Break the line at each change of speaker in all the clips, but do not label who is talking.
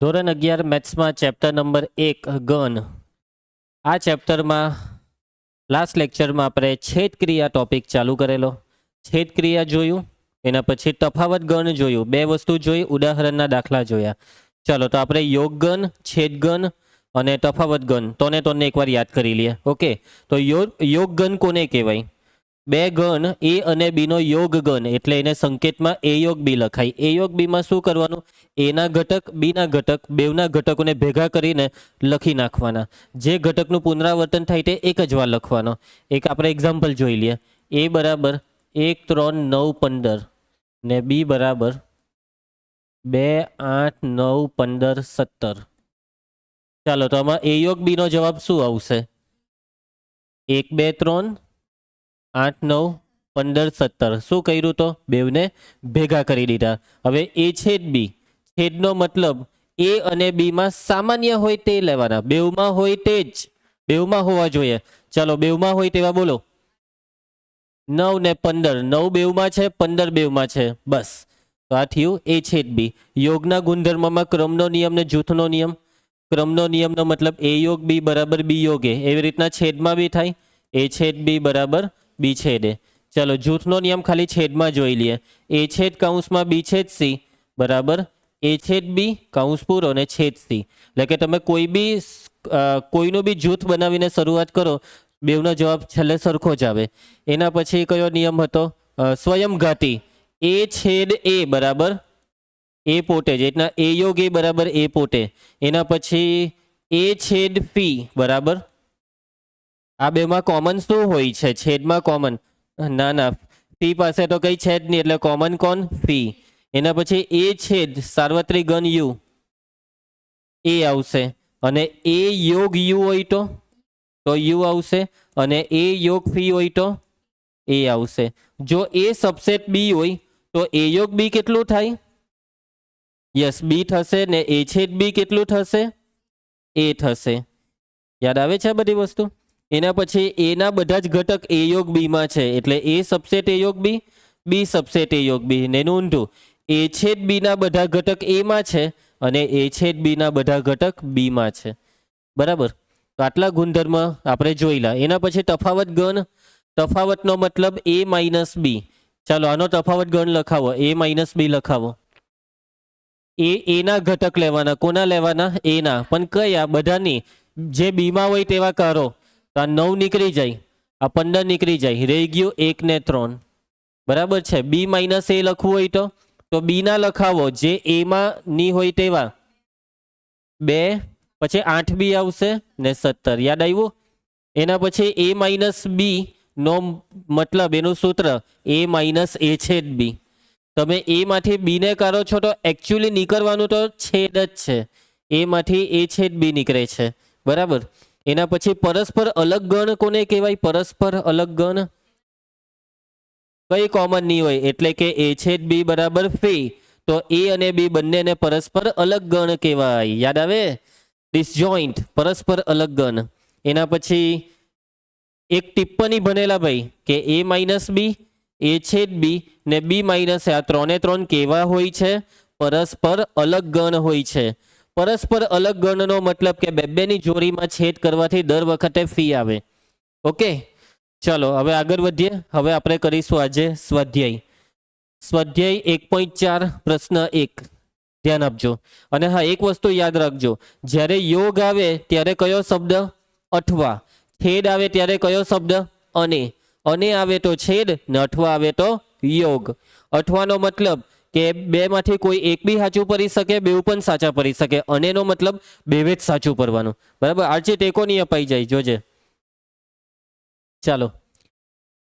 ધોરણ 11 મેથ્સમાં chapter number 1 ઘન. આ ચેપ્ટરમાં લાસ્ટ લેક્ચરમાં આપણે છેદક્રિયા ટોપિક ચાલુ કરેલો. છેદક્રિયા જોયું, એના પછી તફાવત ગણ જોયું, બે વસ્તુ જોઈ, ઉદાહરણના દાખલા જોયા. ચાલો તો આપણે યોગ ગણ, છેદ ગણ અને તફાવત ગણ તોને એકવાર યાદ કરી લઈએ. ઓકે, તો યોગ ગણ કોને કહેવાય? બે ગણ એ અને બી નો યોગ ગણ, એટલે એને સંકેતમાં એ યોગ બી લખાય. એ યોગ બીમાં શું કરવાનું? એના ઘટક, બીના ઘટક, બેવના ઘટકોને ભેગા કરીને લખી નાખવાના. જે ઘટકનું પુનરાવર્તન થાય તે એક જ વાર લખવાનો. એક આપણે એક્ઝામ્પલ જોઈ લઈએ. એ બરાબર 1, 3, 9, 15 ને બી બરાબર 2, 8, 9, 15, 17. ચાલો તો આમાં એ યોગ બી નો જવાબ શું આવશે? 1, 2, 3, 8, 9, 15, 17. શું કર્યું? તો બેવને ભેગા કરી દીધા. હવે એ છેદ બી, છેદનો મતલબ એ અને બી માં સામાન્ય હોય તે લેવાના. બેવમાં હોય તે જ, બેવમાં હોવા જોઈએ. ચાલો બેવમાં હોય તેવા બોલો. 9 ને 15, 9 બેવમાં છે, 15 બેવમાં છે, બસ. તો આ થયું એ છેદ બી. યોગના ગુણધર્મમાં ક્રમનો નિયમ ને જૂથનો નિયમ. ક્રમનો નિયમનો મતલબ એ યોગ બી બરાબર બી યોગ એ. એવી રીતના છેદમાં બી થાય, એ છેદ બી બરાબર બી છેદ એ. ચલો જૂથનો નિયમ ખાલી છેદમાં જોઈ લઈએ. એ છેદ કૌંસમાં બી છેદ સી બરાબર એ છેદ બી કૌંસ પૂરો અને છેદ સી. એટલે કે તમે કોઈનું બી જૂથ બનાવીને શરૂઆત કરો, બેવનો જવાબ છેલ્લે સરખો જ આવે. એના પછી કયો નિયમ હતો? સ્વયંઘાતી. એ છેદ એ બરાબર એ પોતે જ, એટલા એ યોગ એ બરાબર એ પોતે. એના પછી એ છેદ ફી બરાબર, આ બેમાં કોમન શું હોય છે? છેદમાં કોમન ના, ફી પાસે તો કઈ છે જ નહીં, એટલે કોમન કોણ? ફી. એના પછી એ છેદ સાર્વત્રિક ગણ યુ, એ આવશે. અને એ યોગ યુ હોય તો યુ આવશે. અને એ યોગ ફી હોય તો એ આવશે. જો એ સબસેટ બી હોય તો એ યોગ બી કેટલું થાય? યસ, બી થશે. ને એ છેદ બી કેટલું થશે? એ થશે. યાદ આવે છે બધી વસ્તુ? એના પછી એના બધા જ ઘટક એ યોગ બીમાં છે, એટલે એ સબસેટ એ યોગ બી, બી સબસેટ એ યોગ બી. ને નોંધું, એ છેદ બીના બધા ઘટક એમાં છે અને એ છેદ બીના બધા ઘટક બીમાં છે. બરાબર? તો આટલા ગુણધર્મ આપણે જોઈલા. એના પછી તફાવત ગણ. તફાવતનો મતલબ એ માઇનસ બી. ચાલો આનો તફાવત ગણ લખાવો. એ માઇનસ બી લખાવો. એના ઘટક લેવાના. કોના લેવાના? એના. પણ કયા? બધાની. જે બીમાં હોય તેવા કરો. તો આ 9 નીકળી જાય, આ 15 નીકળી જાય, રહી ગયું 1 ને 3. બરાબર છે? બી માઇનસ એ લખવું હોય તો બી ના લખાવો, જે એમાં ની હોય તેવા. 2 પછી 8 બી આવશે ને 17. યાદ આવ્યું? એના પછી એ માઇનસ બી નો મતલબ, એનું સૂત્ર એ માઇનસ એ છેદ બી. તમે એ માંથી બી ને કાઢો છો તો એકચ્યુઅલી નીકળવાનું તો છેદ જ છે. એમાંથી એ છેદ બી નીકળે છે. બરાબર? એના પછી પરસ્પર અલગ ગણ કોને કહેવાય? પરસ્પર અલગ ગણ કઈ કોમન નહીં હોય, એટલે કે એ છેદ બી બરાબર ફી. તો એ અને બી બંનેને પરસ્પર અલગ ગણ કહેવાય. યાદ આવે? ડિસજોઈન્ટ, પરસ્પર અલગ ગણ. એના પછી એક ટિપ્પણી ભણેલા ભાઈ કે એ માઇનસ બી, એ છેદ બી ને બી માઇનસ આ 3 એ 3 કેવા હોય છે? પરસ્પર અલગ ગણ હોય છે. પરસ્પર અલગ ગણનો મતલબ કે બેની જોડીમાં છેદ કરવાથી દર વખતે ફી આવે. ઓકે, ચલો હવે આગળ વધીએ. હવે આપણે કરીશું આજે સ્વાધ્યાય. સ્વાધ્યાય 1.4 પ્રશ્ન 1. ધ્યાન આપજો. અને હા, એક વસ્તુ યાદ રાખજો, જ્યારે યોગ આવે ત્યારે કયો શબ્દ? અઠવા. છેદ આવે ત્યારે કયો શબ્દ? અને. અને આવે તો છેદ ને અઠવા આવે તો યોગ. અઠવાનો મતલબ કે બે માંથી કોઈ એક બી સાચું પડી શકે, બેવ પણ સાચા પડી શકે. અનેનો મતલબ બેવે જ સાચું પડવાનું. બરાબર? આજે ટેકો નહીં અપાઈ જાય, જોજે. ચાલો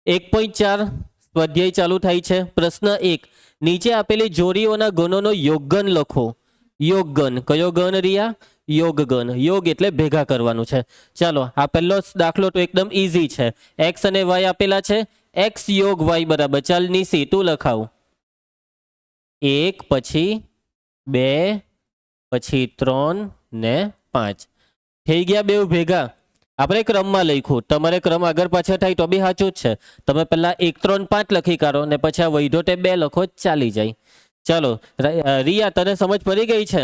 1.4 સ્વાધ્યાય ચાલુ થાય છે. પ્રશ્ન 1. નીચે આપેલી જોડીઓના ગણોનો યોગગણ લખો. યોગગણ. કયો ગણ રિયા? યોગગણ. યોગ એટલે ભેગા કરવાનું છે. ચાલો આ પહેલો દાખલો તો એકદમ ઈઝી છે. એક્સ અને વાય આપેલા છે. એક્સ યોગ વાય બરાબર, ચાલ નીસી તું લખાવ. 1 પછી 2 પછી 3 ને 5 થઈ ગયા બેવ ભેગા. આપણે ક્રમમાં લખ્યું, તમારે ક્રમ આગળ પાછળ થાય તો બી સાચું જ છે. તમે પહેલા 1, 3, 5 લખી કાઢો ને પછી આ વૈધો તે 2 લખો, ચાલી જાય. ચાલો રિયા, તને સમજ પડી ગઈ છે?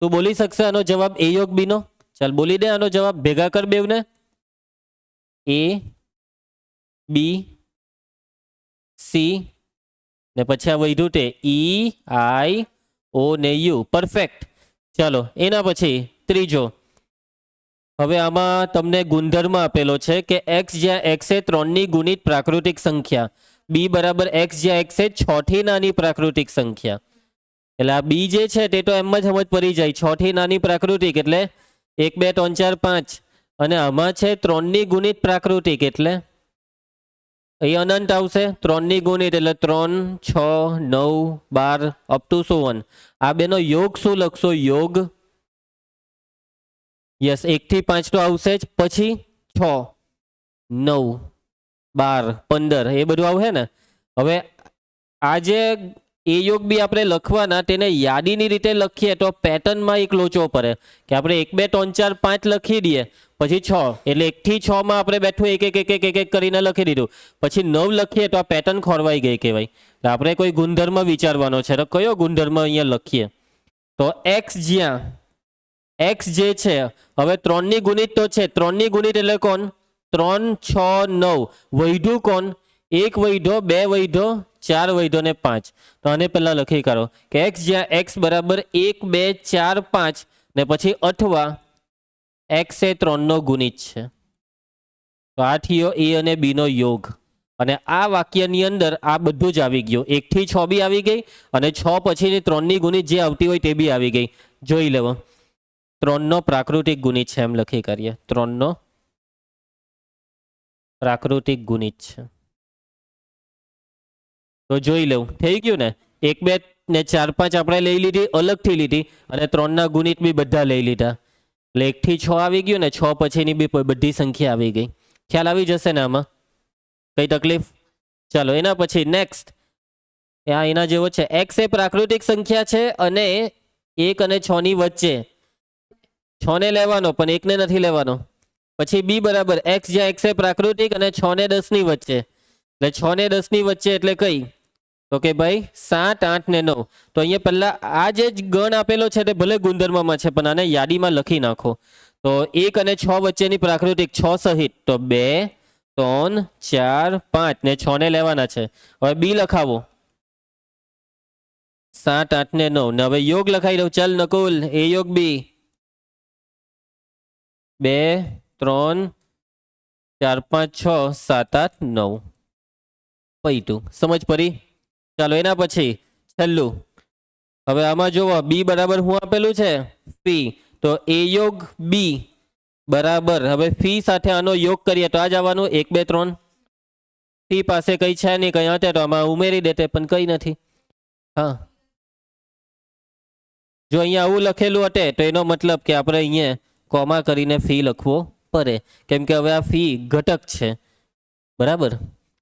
તું બોલી શકશે આનો જવાબ એ યોગ બી નો? ચાલ બોલી દે આનો જવાબ, ભેગા કર બેવને. એ બી સી ને પછી આ વધ્યું તે ઈ આઈ ઓ ને યુ. પરફેક્ટ. ચાલો એના પછી ત્રીજો. હવે આમાં તમને ગુણધર્મ આપેલો છે કે એક્સ જ્યાં એક્સ એ 3ની ગુણિત પ્રાકૃતિક સંખ્યા, બી બરાબર એક્સ જ્યાં એક્સ એ 6 થી નાની પ્રાકૃતિક સંખ્યા. એટલે આ બી જે છે તે તો એમ જ સમજ પડી જાય, 6 થી નાની પ્રાકૃતિક એટલે 1 2 3 4 5, અને આમાં છે 3ની ગુણિત પ્રાકૃતિક એટલે અહીં અનંત આવશે. 3ની ગુણિત એટલે 3 6 9 12 અપ ટુ 100. આ બેનો યોગ શું લખશો? યોગ. યસ, 1 થી 5 તો આવશે જ, પછી 6 9 12 15 એ બધું આવશે ને. હવે આ જે એ યોગ બી આપણે લખવાના, તેને યાદીની રીતે લખીએ તો પેટર્નમાં એક લોચો પડે કે આપણે 1 2 3 4 5 લખી દઈએ, પછી 6 એટલે 1 થી 6 માં આપણે બેઠું એક એક એક એક એક એક કરીને લખી દીધું, પછી 9 લખીએ તો આ પેટર્ન ખોરવાઈ ગઈ કહેવાય. એટલે આપણે કોઈ ગુણધર્મ વિચારવાનો છે, તો કયો ગુણધર્મ અહીંયા લખીએ? તો એક્સ જ્યાં એક્સ જે છે, હવે 3ની ગુણિત તો છે, 3ની ગુણિત એટલે કોણ? 3 6 9. વૈધું કોણ? 1 વૈધો, 2 વૈધો, 4 વૈધો ને 5. તો આને પહેલા લખી કાઢો કે એક્સ જ્યાં એક્સ બરાબર 1 2 4 5 ને પછી અથવા એક્સ એ 3નો ગુણિત છે. તો આ થયો એ અને બી નો યોગ. અને આ વાક્યની અંદર આ બધું જ આવી ગયું. 1 થી 6 બી આવી ગઈ અને 6 પછીની 3ની ગુણિત જે આવતી હોય તે બી આવી ગઈ. જોઈ લેવો, 3નો પ્રાકૃતિક ગુણિત છે એમ લખી કરીએ. 3નો પ્રાકૃતિક ગુણિત છે. તો જોઈ લેવું, થઈ ગયું ને. 1 2 ને 4 5 આપણે લઈ લીધી, અલગથી લીધી, અને 3ના ગુણિત બી બધા લઈ લીધા. એટલે 1 થી 6 આવી ગયું ને, 6 પછીની બી બધી સંખ્યા આવી ગઈ. ખ્યાલ આવી જશે ને આમાં? કઈ તકલીફ? ચાલો એના પછી નેક્સ્ટ. એના જેવો છે. એક્સ એ પ્રાકૃતિક સંખ્યા છે અને 1 અને 6 ની વચ્ચે. 6 ને લેવાનો પણ 1 ને નથી લેવાનો. પછી બી બરાબર એક્સ જ્યાં એક્સ એ પ્રાકૃતિક અને 6 ને 10 ની વચ્ચે. એટલે 6 ને 10 ની વચ્ચે એટલે કઈ? તો કે ભાઈ 7 8 ને 9. તો અહીંયા પહેલા આ જે ગણ આપેલો છે તે ભલે ગુણધર્મમાં છે પણ આને યાદીમાં લખી નાખો. તો 1 અને 6 વચ્ચેની પ્રાકૃતિક 6 સહિત, તો 2 3 4 5 ને 6 ને લેવાના છે. હવે બી લખાવો 7 8 ને 9. ને હવે યોગ લખાઈ દઉં. ચાલ નકુલ, એ યોગ બી 2 3 4 5 6 7 8 9. પૈતું સમજ પડી? ચાલો એના પછી છેલ્લું. હવે આમાં જોવો, બી બરાબર શું આપેલું છે? ફી. તો એ યોગ બી બરાબર, હવે ફી સાથે આનો યોગ કરીએ તો આ જ આવવાનું 1 2 3. ફી પાસે કઈ છે નહીં, કઈ હતે તો આમાં ઉમેરી દેતે, પણ કઈ નથી. હા, જો અહીંયા આવું લખેલું હતે તો એનો મતલબ કે આપણે અહીંયા કોમા કરીને ફી લખવો પડે, કેમ કે હવે આ ફી ઘટક છે, બરાબર.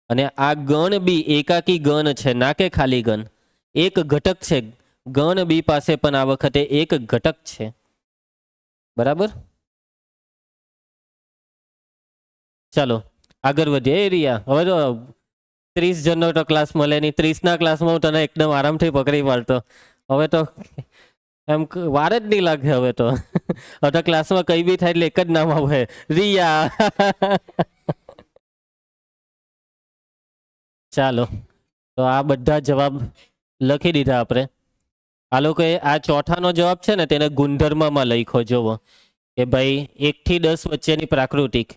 અને આ ગણ બી એકાકી ગણ છે, ના કે ખાલી ગણ. એક ઘટક છે. ગણ બી પાસે પણ આ વખતે એક ઘટક છે, બરાબર. ચાલો આગળ વધીએ. એ રિયા, હવે તો 30 જણનો તો ક્લાસ મળે નહીં. 30ના ક્લાસમાં હું તને એકદમ આરામથી પકડી પાડતો. હવે તો એમ વાર જ નહીં લાગે. હવે તો હવે ક્લાસમાં કઈ બી થાય એટલે એક જ નામ આવે, રિયા. ચાલો, તો આ બધા જવાબ લખી દીધા આપણે. આ લોકોએ આ ચોથાનો જવાબ છે ને તેને ગુણધર્મમાં લખ્યો. જોવો કે ભાઈ 1 થી 10 વચ્ચેની પ્રાકૃતિક,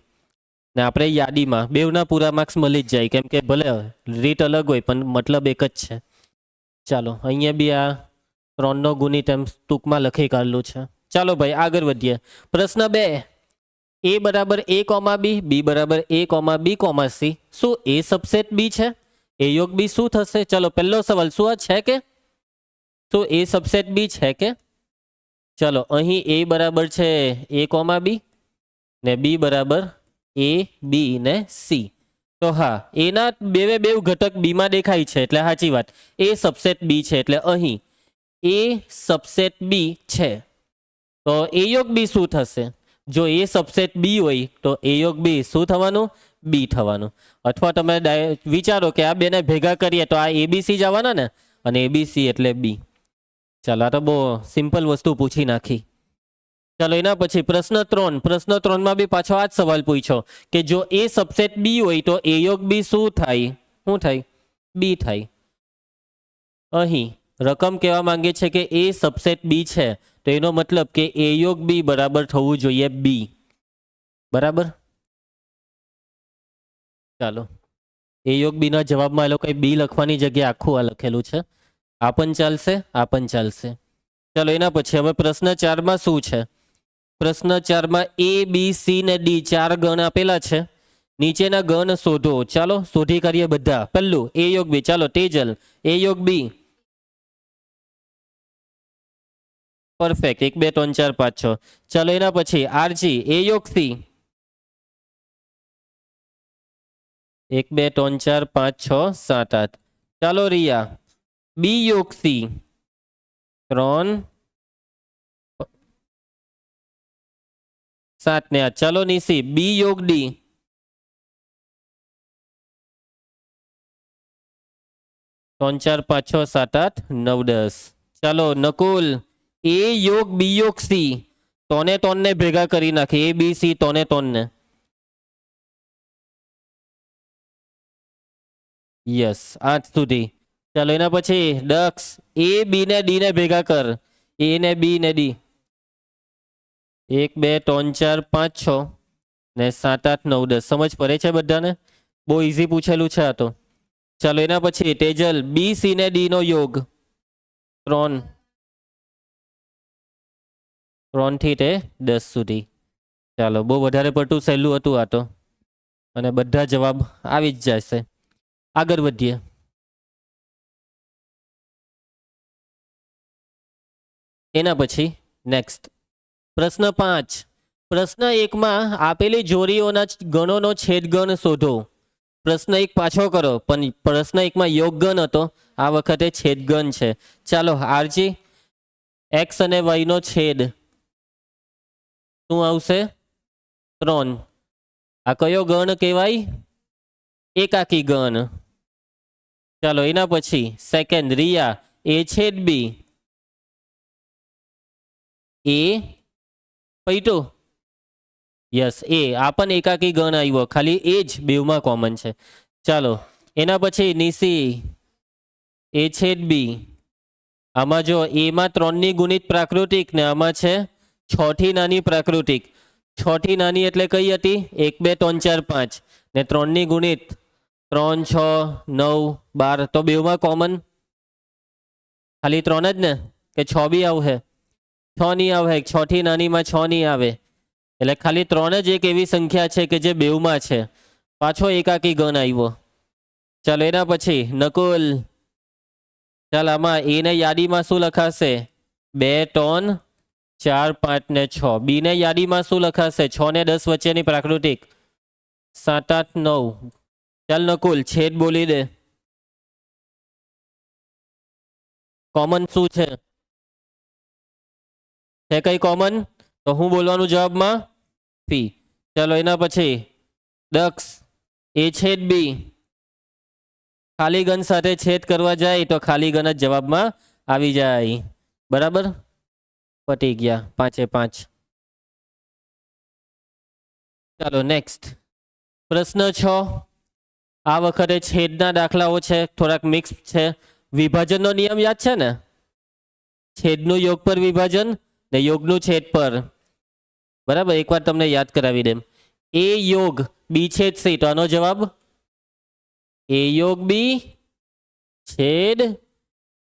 ને આપણે યાદીમાં બેવના પૂરા માર્ક્સ મળી જ જાય, કેમ કે ભલે રીત અલગ હોય પણ મતલબ એક જ છે. ચાલો અહીંયા બી આ 3નો ગુણિત એમ ટૂંકમાં લખી કાઢેલું છે. ચાલો ભાઈ આગળ વધીએ. પ્રશ્ન 2. એ બરાબર a કોમા બી, બી બરાબર a comma B comma C. શું એ સબસેટ બી છે? એ યોગ બી શું થશે? ચલો પહેલો સવાલ, શું આ છે કે? શું એ સબસેટ બી છે કે? ચલો અહીં એ બરાબર છે a કોમા બી ને બી બરાબર a બી ને સી. તો હા, એના બે ઘટક બીમાં દેખાય છે એટલે સાચી વાત, એ સબસેટ બી છે. એટલે અહીં એ સબસેટ બી છે. તો એ યોગ બી શું થશે? જો એ સબસેટ બી હોય તો એ યોગ બી શું થવાનું? બી થવાનું. અથવા તમે વિચારો કે આ બેને ભેગા કરીએ તો આ એબીસી જ આવવાના ને, અને એબીસી એટલે બી. ચાલો આ તો બહુ સિમ્પલ વસ્તુ પૂછી નાખી. ચાલો એના પછી પ્રશ્ન 3. પ્રશ્ન 3 માં બી પાછો આ જ સવાલ પૂછ્યો કે જો એ સબસેટ બી હોય તો એ યોગ બી શું થાય? શું થાય? બી થાય. અહીં રકમ કહેવા માંગે છે કે એ સબસેટ બી છે તો એનો મતલબ કે એ યોગ બી બરાબર થવું જોઈએ બી. બરાબર. ચાલો એ યોગ બી ના જવાબમાં એ લોકોએ બી લખવાની જગ્યાએ આખું આ લખેલું છે. આ પણ ચાલશે, આ પણ ચાલશે. ચાલો એના પછી હવે પ્રશ્ન 4 માં શું છે? પ્રશ્ન 4 માં એ બી સી ને ડી 4 ગણ આપેલા છે. નીચેના ગણ શોધો. ચાલો શોધી કરીએ બધા. પહેલું એ યોગ બી. ચાલો તેજલ એ યોગ બી. પરફેક્ટ. 1 2 3 4 5 6. ચાલો એના પછી આરજી એ યોગ સી. 1 2 3 4 5 6 7 8. ચાલો રિયા બી યોગ સી. 3 7 ને 8. ચાલો નિશી બી યોગ ડી. 3 4 5 6 7 8 9 10. ચાલો નકુલ એ યોગ બી યોગ સી. તોને તોનને ભેગા કરી નાખે. એ બી સી તોને તોનને. યસ 8 સુધી. ચાલો એના પછી દક્ષ એ બી ને ડી ને ભેગા કર. એ ને બી ને ડી. 1 2 3 4 5 6 ને 7 8 9 10. સમજ પડે છે બધાને? બહુ ઇઝી પૂછેલું છે આ તો. ચાલો એના પછી તેજલ બી સી ને ડી નો યોગ. 3 થી તે 10 સુધી. ચાલો બહુ વધારે પડતું સહેલું હતું આ તો અને બધા જવાબ આવી જ જશે. આગળ વધીએ. એના પછી નેક્સ્ટ પ્રશ્ન 5. પ્રશ્ન 1 માં આપેલી જોડીઓના ગણોનો છેદગણ શોધો. પ્રશ્ન 1 પાછો કરો પણ પ્રશ્ન 1 માં યોગગણ હતો, આ વખતે છેદગણ છે. ચાલો આરજી એક્સ અને વાય નો છેદ શું આવશે? 3. આ કયો ગણ કહેવાય? એકાકી ગણ. ચાલો એના પછી સેકન્ડ રિયા એ છેદ બી. એ પૈટો. યસ એ આ પણ એકાકી ગણ આવ્યો, ખાલી એ જ બેવમાં કોમન છે. ચાલો એના પછી નિશી એ છેદ બી. આમાં જો એમાં 3 ની ગુણિત પ્રાકૃતિક ને આમાં છે 6 થી નાની પ્રાકૃતિક. 6 થી નાની એટલે કઈ હતી? 1 2 3 4 5 ને 3 ની ગુણિત 3 6 9 12. તો બેવમાં કોમન ખાલી 3 જ ને કે 6 બી આવશે? 6 નહીં આવે. 6 થી નાનીમાં 6 નહીં આવે એટલે ખાલી 3 જ એક એવી સંખ્યા છે કે જે બેવમાં છે. પાછો એકાકી ગણ આવ્યો. ચાલો એના પછી નકુલ ચાલ આમાં એ ને યાદીમાં શું લખાશે? 2 3 4 5 ને 6. બી ને યાદીમાં શું લખાશે? 6 ને 10 વચ્ચેની પ્રાકૃતિક 7 8 9. ચાલ નકુલ છેદ બોલી દે. કોમન શું છે? છે કઈ કોમન? તો હું બોલવાનું જવાબમાં? પી. ચાલો એના પછી દક્ષ એ છેદ બી. ખાલી ગણ સાથે છેદ કરવા જાય તો ખાલી ગણ જ જવાબમાં આવી જાય. બરાબર, પટી ગયા 5 એ 5. ચાલો નેક્સ્ટ પ્રશ્ન 6. આ વખતે છેદના દાખલાઓ છે, થોડાક મિક્સ છે. વિભાજનનો નિયમ યાદ છે ને? છેદનું યોગ પર વિભાજન ને યોગનું છેદ પર. બરાબર, એકવાર તમને યાદ કરાવી દેમ. એ યોગ બી છેદ સી. તો આનો જવાબ એ યોગ બી છેદ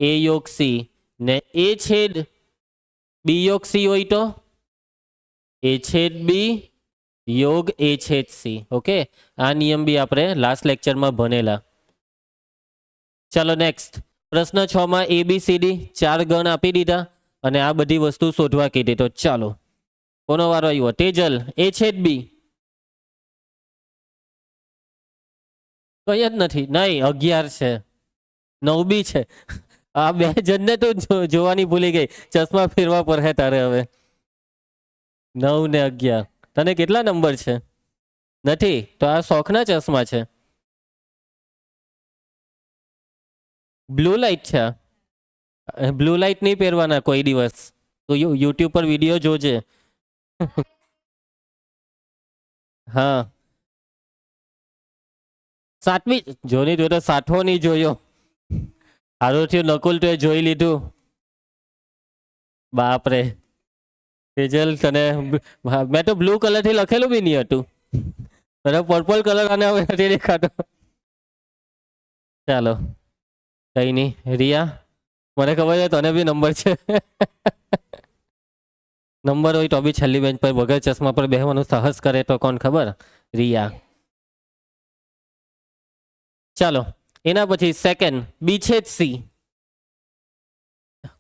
એ યોગ સી ને એ છેદ બી યોગ સી હોય તો એ છેદ બી યોગ એ છેદ સી. ઓકે, આ નિયમ બી આપણે લાસ્ટ લેક્ચરમાં ભણેલા. ચાલો નેક્સ્ટ પ્રશ્ન 6 માં એ બી સી ડી 4 ગણ આપી દીધા અને આ બધી વસ્તુ શોધવા કીધી. તો ચાલો કોનો વારો આવ્યો? તેજલ એ છેદ બી. કઈ જ નથી. નહીં 11 છે, 9 બી છે. આ બે જણને તો જોવાની ભૂલી ગઈ. ચશ્મા ફેરવા પડે તારે હવે. 9 ને 11. તને કેટલા નંબર છે? નથી તો આ શોખના ચશ્મા છે. બ્લુ લાઇટ છે. બ્લુ લાઇટ નહીં પહેરવાના કોઈ દિવસ. તો યુટ્યુબ પર વિડીયો જોજે. હા સાતમી જોની તું તો સાઠો નહીં જોયો. હારું થયું નકુલ તો જોઈ લીધું. બાપરે તેજલ તને મેં તો બ્લુ કલર થી લખેલું બી નહીં હતું. તને પર્પલ કલર અને હવે નથી દેખાતો. ચાલો કઈ નહીં. રિયા મને ખબર છે તને બી નંબર છે. નંબર હોય તો બી છેલ્લી બેન્ચ પર વગર ચશ્મા પર બેહવાનું સાહસ કરે તો કોણ ખબર? રિયા. ચાલો એના પછી સેકન્ડ બીછેદ સી.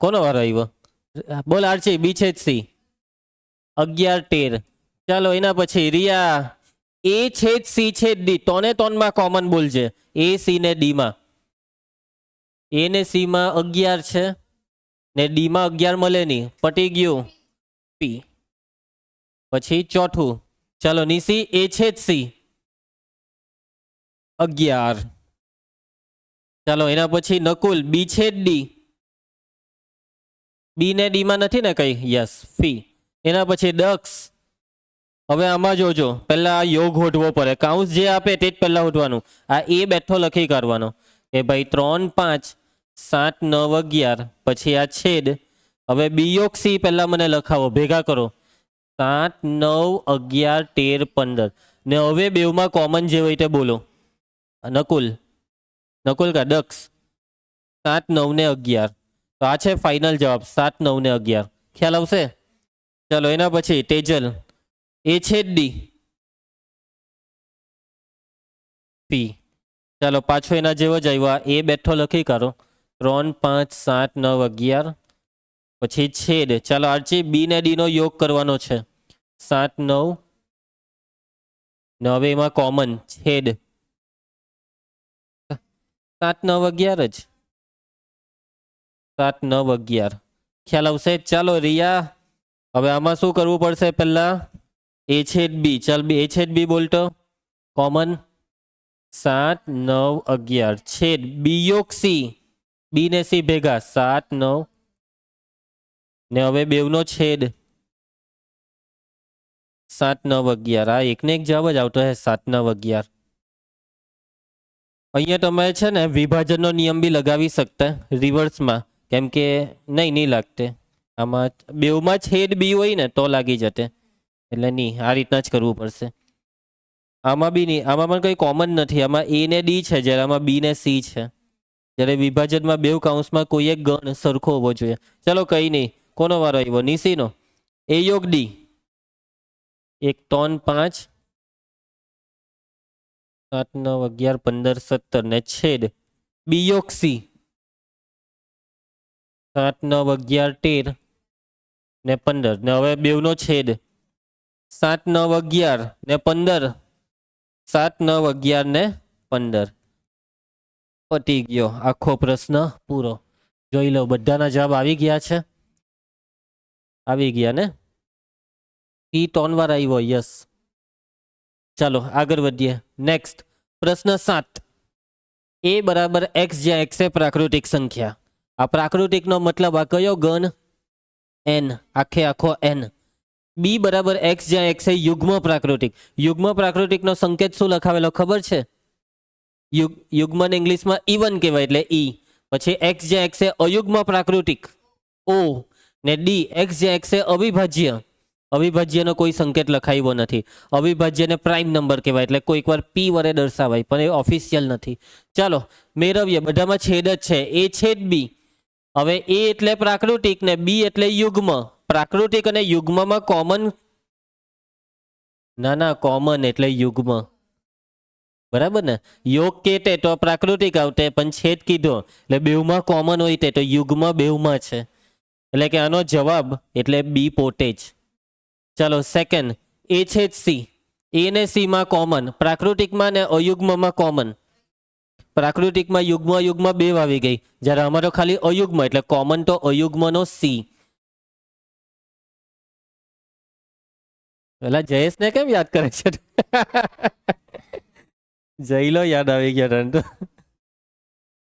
કોનો વારો આવ્યો? બોલ આરચી. બીછેદ સી 11 13. ચાલો એના પછી રિયા એ છેદ સી છેદ ડી તોને તોનમાં કોમન બોલજે. એ સી ને ડી માં. એ ને સી માં 11 છે ને ડી માં 11 મળે નહીં. પટી ગયું. પી પછી ચોથું. ચાલો નીસી એ છેદ સી 11. ચાલો એના પછી નકુલ બી છેદ ડી. બી ને ડી માં નથી ને કઈ? Yes fee. એના પછી દક્ષ. હવે આમાં જોજો પહેલા આ યોગ હોટવો પડે. કાઉન્સ જે આપે તે જ પહેલા હોટવાનું. આ એ બેઠો લખી કાઢવાનો કે ભાઈ 3 5 7 9 11 પછી આ છેદ. હવે બી યોગ સી પહેલા મને લખાવો. ભેગા કરો 7 9 11 13 15. ને હવે બેવમાં કોમન જે હોય તે બોલો. નકુલ નકુલ કા દક્ષ 7 9 ને 11. તો આ છે ફાઇનલ જવાબ 7 9 ને 11. ખ્યાલ આવશે? ચલો એના પછી તેજલ એ છેદ ડી પી. ચાલો પાછો એના જેવો જ આવ્યો. એ બેઠો લખી કાઢો 3 5 7 9 11 પછી છેદ. ચાલો આરચી બી ને ડી નો યોગ કરવાનો છે 7 9 ને હવે એમાં કોમન છેદ 7 9 11 જ. 7 9 11. ખ્યાલ આવશે? ચાલો રિયા હવે આમાં શું કરવું પડશે? પહેલા એ છેદ બી. ચાલ બી એ છેદ બી બોલતો કોમન 7 9 11 છેદ બી યોગ સી. બી ને સી ભેગા 7 9 ને હવે બેવનો છેદ 7 9 11. આ એકને એક જવાબ જ આવતો હે 7 9 11. અહીંયા તમે છે ને વિભાજનનો નિયમ બી લગાવી શકતા રિવર્સમાં. કેમ કે નહીં લાગતે. આમાં બેવમાં છેદ બી હોય ને તો લાગી જતે. એટલે નહીં, આ રીતના જ કરવું પડશે. આમાં બી નહીં. આમાં પણ કંઈ કોમન નથી. આમાં એ ને ડી છે જ્યારે આમાં બી ને સી છે. જ્યારે વિભાજનમાં બેવ કાઉન્સમાં કોઈ એક ગણ સરખો હોવો જોઈએ. ચલો કંઈ નહીં. કોનો વારો આવ્યો? નીસીનો. એ યોગ ડી 1 3 5 7 9 11 15 17 ને છેદ બી યોગ સી 7 9 11 13 ને 15 ને હવે બેવનો છેદ 7 9 11 ને 15. 7 9 11 ને 15. પતી ગયો આખો પ્રશ્ન પૂરો. જોઈ લો બધાના જવાબ આવી ગયા છે. આવી ગયા ને? પી 3 વાર આવ્યો. યસ. ચાલો આગળ વધીએ. નેક્સ્ટ પ્રશ્ન 7. એ બરાબર એક્સ જ્યાં એક્સ એ પ્રાકૃતિક સંખ્યા. આ પ્રાકૃતિકનો મતલબ આ કયો ગણ? એન. આખે આખો એન. બી બરાબર એક્સ જ્યાં એક્સ એ યુગ્મ પ્રાકૃતિક. યુગ્મ પ્રાકૃતિકનો સંકેત શું લખાવેલો ખબર છે? યુગ્મને ઇંગ્લિશમાં ઇવન કહેવાય એટલે ઈ. પછી એક્સ જ્યાં એક્સ એ અયુગ્મ પ્રાકૃતિક ઓ. ને ડી એક્સ જ્યાં એક્સ એ અવિભાજ્ય. અવિભાજ્યનો કોઈ સંકેત લખાવ્યો નથી. અવિભાજ્યને પ્રાઇમ નંબર કહેવાય એટલે કોઈક વાર પી વડે દર્શાવાય પણ એ ઓફિશિયલ નથી. ચાલો મેળવીએ. બધામાં છેદ જ છે. એ છેદ બી. હવે એ એટલે પ્રાકૃતિક ને બી એટલે યુગ્મ. પ્રાકૃતિક અને યુગ્મમાં કોમન ના કોમન એટલે યુગ્મ. બરાબર ને? યોગ કેતે તો પ્રાકૃતિક આવતે પણ છેદ કીધો એટલે બેવમાં કોમન હોય તે તો યુગ્મ બેવમાં છે. એટલે કે આનો જવાબ એટલે બી પોતે જ. ચાલો સેકન્ડ એ છેદ સી. એ ને સી માં કોમન. પ્રાકૃતિકમાં ને અયુગ્મમાં કોમન. પ્રાકૃતિકમાં યુગ્મ બે આવી ગઈ. જ્યારે અમારો ખાલી અયુગ્મ એટલે કોમન તો અયુગ્મનો સી. પેલા જયેશને કેમ યાદ કરે છે? જઈલો યાદ આવી ગયા તને તો.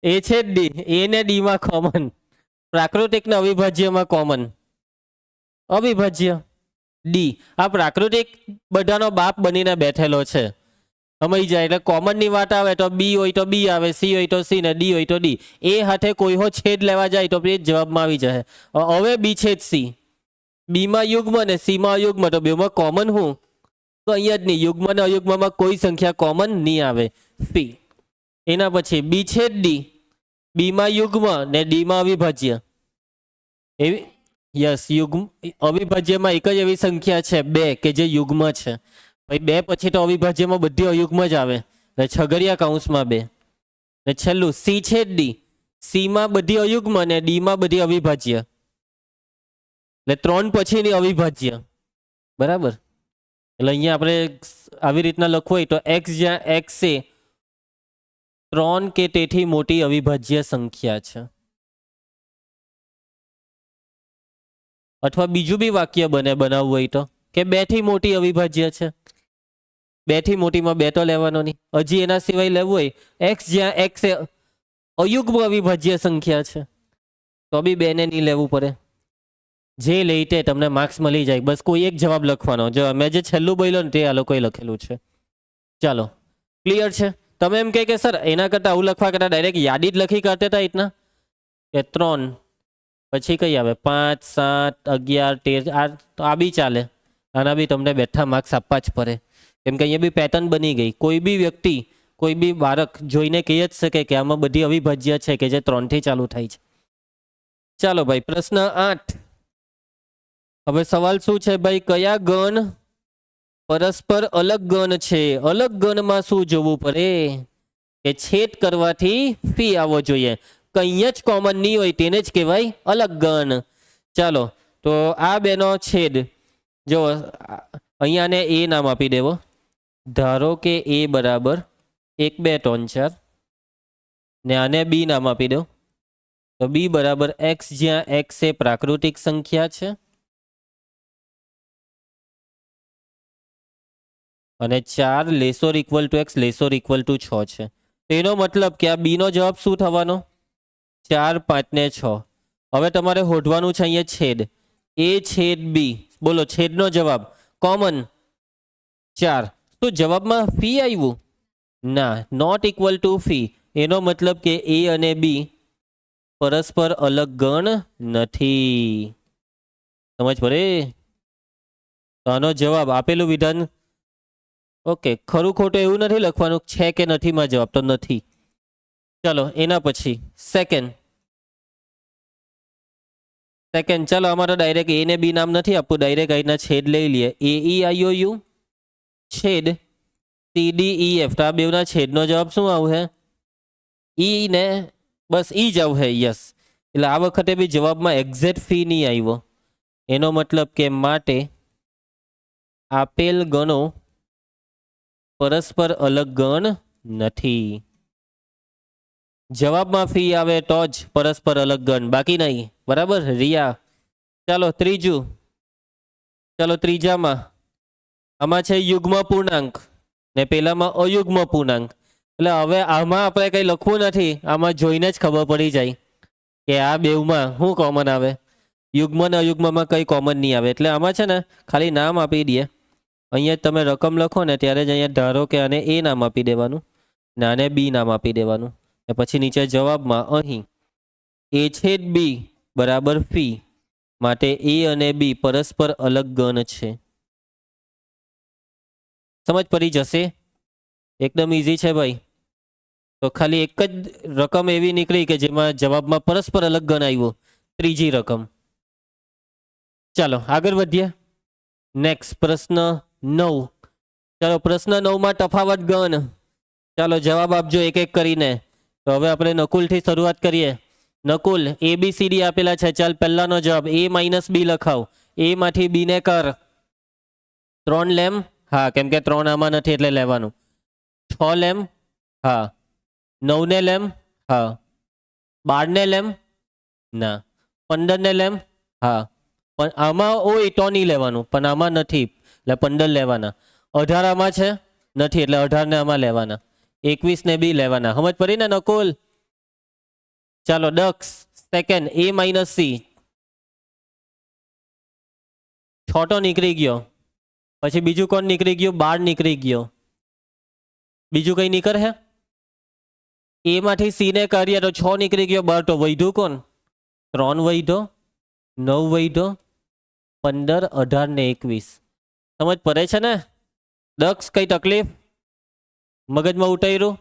એ છે ડી. એ ને ડી માં કોમન. પ્રાકૃતિક ને અવિભાજ્યમાં કોમન અવિભાજ્ય ડી. આ પ્રાકૃતિક બધાનો બાપ બનીને બેઠેલો છે, સમજી જાય. એટલે કોમન ની વાત આવે તો બી હોય તો બી આવે, સી હોય તો સી ને ડી હોય તો ડી. એ હાથે કોઈ હો છેદ લેવા જાય તો એ જવાબમાં આવી જાય. હવે બી છેદ સી, બી માં યુગ્મ ને સી માં અયુગ્મ, તો બેમાં કોમન હું તો અહીંયા જ નહીં, યુગ્મ ને અયુગ્મમાં કોઈ સંખ્યા કોમન નહીં આવે, ફી. એના પછી બી છેદ ડી, બી માં યુગ્મ ને ડી માં અવિભાજ્ય. એવી યસ, યુગ્મ અવિભાજ્યમાં એક જ એવી સંખ્યા છે 2 કે જે યુગ્મ છે. ભાઈ 2 પછી તો અવિભાજ્યમાં બધી અયુગ્મ જ આવે, છગડિયા કૌંસમાં 2. ને છેલ્લું સી છેદ ડી, સી માં બધી અયુગ્મ ને ડી માં બધી અવિભાજ્ય, એટલે 3 પછીની અવિભાજ્ય. બરાબર. એટલે અહીંયા આપણે આવી રીતના લખવું હોય તો એક્સ જ્યાં એક્સ એ 3 કે તેથી મોટી અવિભાજ્ય સંખ્યા છે. અથવા બીજું બી વાક્ય બનાવવું હોય તો કે 2 થી મોટી અવિભાજ્ય છે. 2 થી મોટીમાં 2 તો લેવાનો નહીં. હજી એના સિવાય લેવું હોય એક્સ જ્યાં એક્સ એ અયુગ્મ અવિભાજ્ય સંખ્યા છે તો બી 2 ને નહીં લેવું પડે. જે લઈ તે તમને માર્ક્સ મળી જાય. બસ કોઈ એક જવાબ લખવાનો. જો મેં જે છેલ્લું બોલ્યો ને તે આ લોકોએ લખેલું છે. ચાલો, ક્લિયર છે? તમે એમ કે સર એના કરતાં આવું લખવા કરતાં ડાયરેક્ટ યાદી જ લખી કરતા હતા ઇતના કે 3 પછી કઈ આવે 5 7 11 13, આ બી ચાલે. આના બી તમને બેઠા માર્ક્સ આપવા જ પડે, કેમ કે અહીંયા બી પેટર્ન બની ગઈ. કોઈ બી વ્યક્તિ, કોઈ બી બાળક જોઈને કહી જ શકે કે આમાં બધી અવિભાજ્ય છે કે જે 3 થી ચાલુ થાય છે. ચાલો ભાઈ, પ્રશ્ન 8. હવે સવાલ શું છે ભાઈ? કયા ગણ પરસ્પર અલગ ગણ છે? અલગ ગણમાં શું જોવું પડે કે છેદ કરવાથી ફી આવવો જોઈએ. કંઈ જ કોમન નહીં હોય તેને જ કહેવાય અલગ ગણ. ચાલો, તો આ બેનો છેદ જો અહીંયા ને એ નામ આપી દેવો. ધારો કે એ બરાબર 1 2 3 4 ને આને બી નામ આપી દો. તો બી બરાબર એક્સ જ્યાં એક્સ એ પ્રાકૃતિક સંખ્યા છે અને 4 less or equal to X less or equal to 6 છે. એનો મતલબ કે આ બી નો જવાબ શું થવાનો? 4 5 ને 6. હવે તમારે હોધવાનું છે અહીંયા છેદ એ છેદ બી. બોલો છેદનો જવાબ કોમન 4. તો જવાબમાં ફી આવ્યું? ના, નોટ ઇક્વલ ટુ ફી. એનો મતલબ કે એ અને બી પરસ્પર અલગ ગણ નથી. સમજ પડે? તો આનો જવાબ આપેલું વિધાન ઓકે. ખરું ખોટું એવું નથી લખવાનું, છે કે નથીમાં જવાબ તો નથી. ચલો એના પછી સેકન્ડ. ચાલો આમાં તો ડાયરેક્ટ એ ને બી નામ નથી આપવું, ડાયરેક્ટ અહીંના છેદ લઈ લઈએ. એ ઈ આઈ ઓ યુ છેદ સી ડી ઈ એફ. તો આ બેવના છેદનો જવાબ શું આવશે? ઈ ને બસ ઈ જ આવશે. યસ. એટલે આ વખતે બી જવાબમાં એક્ઝેક્ટ ફી નહીં આવ્યો. એનો મતલબ કે માટે આપેલ ગણો પરસ્પર અલગ ગણ નથી. જવાબમાં ફી આવે તો જ પરસ્પર અલગ ગણ, બાકી નહીં. બરાબર રિયા? ચાલો ત્રીજું. ચાલો ત્રીજામાં આમાં છે યુગ્મ પૂર્ણાંક ને પેલામાં અયુગ્મ પૂર્ણાંક. એટલે હવે આમાં આપણે કંઈ લખવું નથી, આમાં જોઈને જ ખબર પડી જાય કે આ બેવમાં શું કોમન આવે. યુગ્મ ને અયુગ્મમાં કંઈ કોમન નહીં આવે. એટલે આમાં છે ને ખાલી નામ આપી દઈએ. અહીંયા તમે રકમ લખો ને ત્યારે જ અહીંયા ધારો કે આને એ નામ આપી દેવાનું ને આને બી નામ આપી દેવાનું. ને પછી નીચે જવાબમાં અહીં એ છેદ બી બરાબર ફી, માટે એ અને બી પરસ્પર અલગ ગણ છે. સમજ પડી જશે? એકદમ ઈઝી છે ભાઈ. તો ખાલી એક જ રકમ એવી નીકળી કે જેમાં જવાબમાં પરસ્પર અલગ ગણ આવ્યો, ત્રીજી રકમ. ચાલો આગળ વધીએ. નેક્સ્ટ પ્રશ્ન 9. ચાલો પ્રશ્ન 9માં તફાવત ગણ. ચાલો જવાબ આપજો એક એક કરીને. તો હવે આપણે નકુલથી શરૂઆત કરીએ. નકુલ એ બી સી ડી આપેલા છે. ચાલ પહેલાનો જવાબ એ માઇનસ બી લખાવ. એ માંથી બી ને કર 3 લેમ. હા, કેમ કે 3 આમાં નથી એટલે લેવાનું. 6 લેમ. હા. 9 ને લેમ. હા. 12 ને લેમ. ના. 15 ને લેમ. હા. પણ આમાં હોય તો નહીં લેવાનું, પણ આમાં નથી એટલે 15 લેવાના. 18 આમાં છે નથી એટલે 18 ને આમાં લેવાના. 21 ને બી લેવાના. સમજ પડી ને નકુલ? ચાલો દક્ષ સેકન્ડ એ માઇનસ સી, 6 તો નીકળી ગયો. પછી બીજું કોણ નીકળી ગયું? 12 નીકળી ગયો. બીજું કઈ નીકળ હે? એ માંથી સી ને કરીએ તો 6 નીકળી ગયો. 12 તો વધ્યું કોણ? 3 વધ્યો, 9 વધ્યો, 15, 18 ને 21. સમજ પડે છે ને? દક્ષ કઈ તકલીફ? મગજમાં ઉતાર્યું?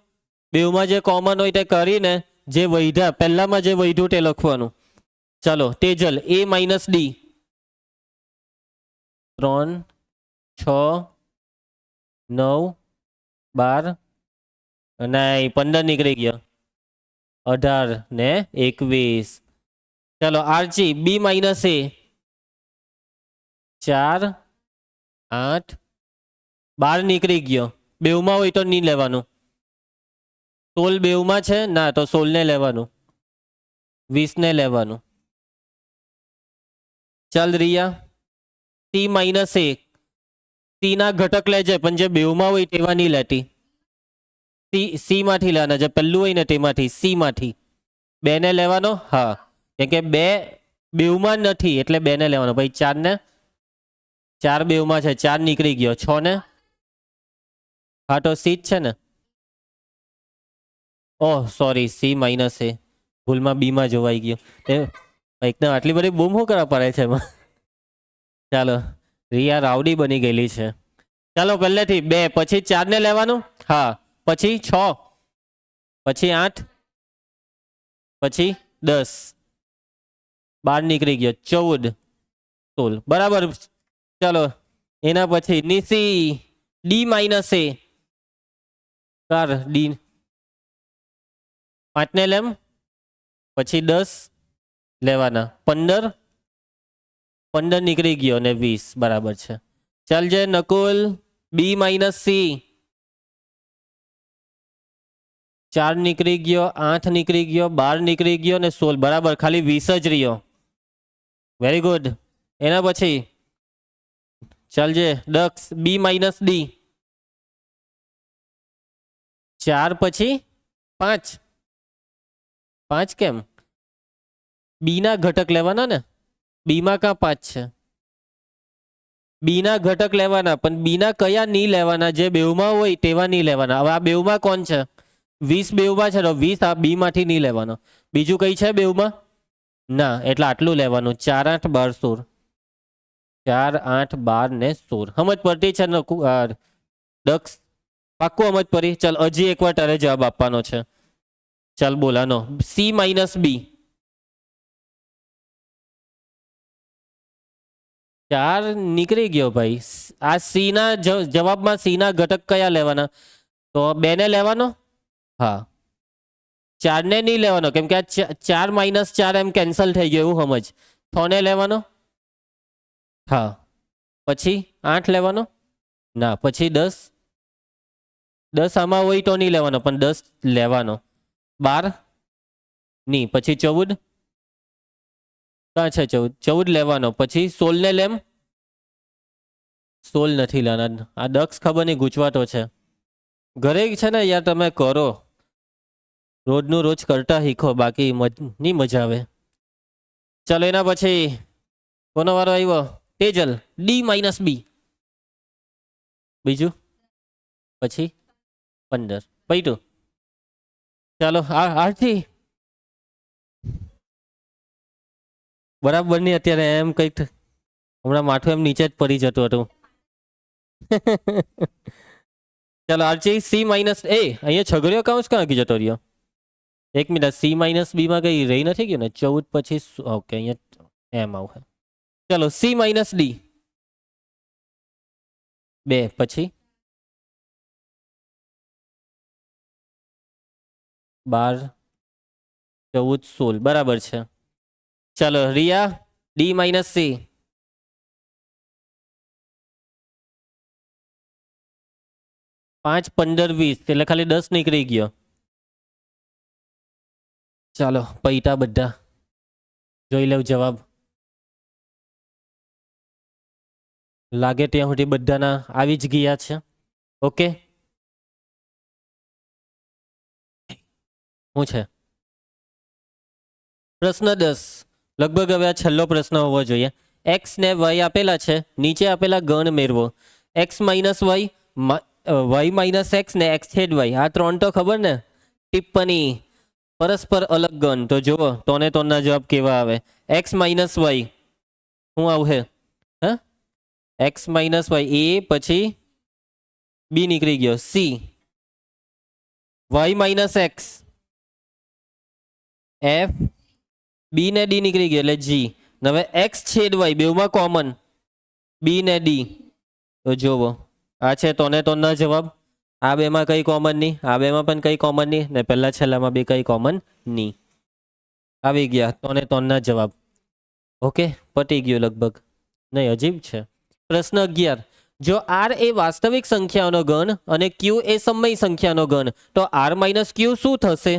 બેવમાં જે કોમન હોય તે કરીને જે વધ્યા પહેલામાં જે વધ્યું તે લખવાનું. ચાલો તેજલ એ માઇનસ ડી, 3, 6, 9, 12 અને 15 નીકળી ગયો, 18 ને 21. ચાલો આરજી બી માઇનસ એ, 4, 8, 12 નીકળી ગયો. બેવમાં હોય તો નહીં લેવાનું. 16 બેવમાં છે ના, તો 16 ને લેવાનું, 20 ને લેવાનું. ચાલ રિયા સી માઇનસ એ, સી ના ઘટક લેજે પણ જે બેવમાં હોય તેવા નહીં લેતી. સી માંથી લેવાના, જે પહેલું હોય ને તેમાંથી, સી માંથી 2 ને લેવાનો. હા, કેમ કે 2 બેવમાં નથી એટલે 2 ને લેવાનો. ભાઈ 4 ને, 4 બેવમાં છે, 4 નીકળી ગયો. 6 ને, હા તો સી જ છે ને. ઓહ સોરી, સી માઇનસ એ ભૂલમાં બી માં જોવાઈ ગયો. એકદમ આટલી બધી બૂમ શું કરવા પડે છે એમાં? ચાલો રિયા રાવડી બની ગયેલી છે. ચાલો પહેલેથી 2, પછી 4 ને લેવાનું. હા, પછી 6, પછી 8, પછી 10, 12 નીકળી ગયો, 14, 16 બરાબર. ચાલો એના પછી નીસી ડી માઇનસ એ, કાર ડી 5 ને લેમ, પછી 10 લેવાના, 15, 15 નીકળી ગયો ને 20 બરાબર છે. ચાલ જે નકુલ બી માઇનસ સી, 4 નીકળી ગયો, 8 નીકળી ગયો, 12 નીકળી ગયો ને 16 બરાબર. ખાલી 20 જ રહ્યો. Very good. એના પછી ચાલ જે દક્ષ બી માઇનસ ડી, 4 પછી 5, 5 કેમ? બી ના ઘટક લેવાના ને. બી માં કા 5 છે? બી ના ઘટક લેવાના, પણ બી ના કયા નહીં લેવાના? જે બેવમાં હોય તેવા નહીં લેવાના. હવે આ બેવમાં કોણ છે? 20 બેવમાં છે તો 20 આ બી માંથી નહીં લેવાનો. બીજું કઈ છે બેવમાં? ના, એટલે આટલું લેવાનું. 4, 8, 12, 16. 4, 8, 12 ને 16. સમજ પડતી છે ને દક્ષ? પાક્કું સમજ પડી? ચાલ હજી એકવાર તારે જવાબ આપવાનો છે. ચાલ બોલાનો સી માઇનસ બી, 4 નીકળી ગયો ભાઈ. આ સી ના જવાબમાં સી ના ઘટક કયા લેવાના? તો 2 ને લેવાનો. હા, 4 ને નહીં લેવાનો કેમ કે આ 4 માઇનસ 4 એમ કેન્સલ થઈ ગયો એવું સમજ. 6 ને લેવાનો. હા, પછી 8 લેવાનો. ના, પછી 10, 10 આમાં હોય તો નહીં લેવાનો પણ 10 લેવાનો. 12 નહીં, પછી 14, ક્યાં છે 14? 14 લેવાનો. પછી 16 ને લેમ. 16 નથી લેવાના. આ દક્ષ ખબર નહીં ગૂંચવાતો છે. ઘરે છે ને યાર તમે કરો, રોજનું રોજ કરતા શીખો, બાકી નહીં મજા આવે. ચાલો એના પછી કોનો વારો આવ્યો? તેજલ ડી માઇનસ બી, બીજું પછી 15 પૈટું. ચાલો આરથી બરાબર નહીં અત્યારે એમ કંઈક હમણાં માથું એમ નીચે જ પડી જતું હતું. ચાલો આરજી સી માઇનસ એ, અહીંયા છગડીયો કાઉન્સ ક્યાં જતો રહ્યો? એક મિનિટ, સી માઇનસ બી માં કઈ રહી નથી ગયું ને? 14 પછી ઓકે અહીંયા એમ આવશે. ચલો સી માઇનસ ડી, 2 પછી 12, 14, 16 બરાબર છે. ચાલો રિયા ડી માઇનસ સી, 5, 15, 20 એટલે ખાલી 10 નીકળી ગયો. ચાલો પૈટા બધા જોઈ લઉં જવાબ. લાગે ત્યાં સુધી બધાના આવી જ ગયા છે. ઓકે, શું છે? પ્રશ્ન 10 લગભગ હવે આ છેલ્લો પ્રશ્ન હોવો જોઈએ. એક્સ ને વાય આપેલા છે, નીચે આપેલા ગણ મેળવો. X minus Y minus X ને એક્સ છેદ વાય, આ ત્રણ તો ખબર ને. ટિપ્પણી પરસ્પર અલગ ગણ. તો જુઓ તોને તોના જવાબ કેવા આવે. એક્સ માઇનસ વાય શું આવશે? હા, એક્સ માઇનસ વાય એ, પછી બી નીકળી ગયો C. Y minus X F, B ને ડી નીકળી ગયો એટલે જી. હવે એક્સ છેદ વાય બેવમાં કોમન બી ને ડી. તો જોવો આ છે તોને તોના જવાબ. આ બેમાં કઈ કોમન નહીં, આ બેમાં પણ કઈ કોમન નહીં, ને પહેલા છેલ્લામાં બે કઈ કોમન નહીં. આવી ગયા તોને તોના જવાબ. ઓકે, પતી ગયું લગભગ. નહીં, અજીબ છે. પ્રશ્ન 11, જો આર એ વાસ્તવિક સંખ્યાનો ગણ અને ક્યુ એ સમય સંખ્યાનો ગણ, તો આર માઇનસ ક્યુ શું થશે?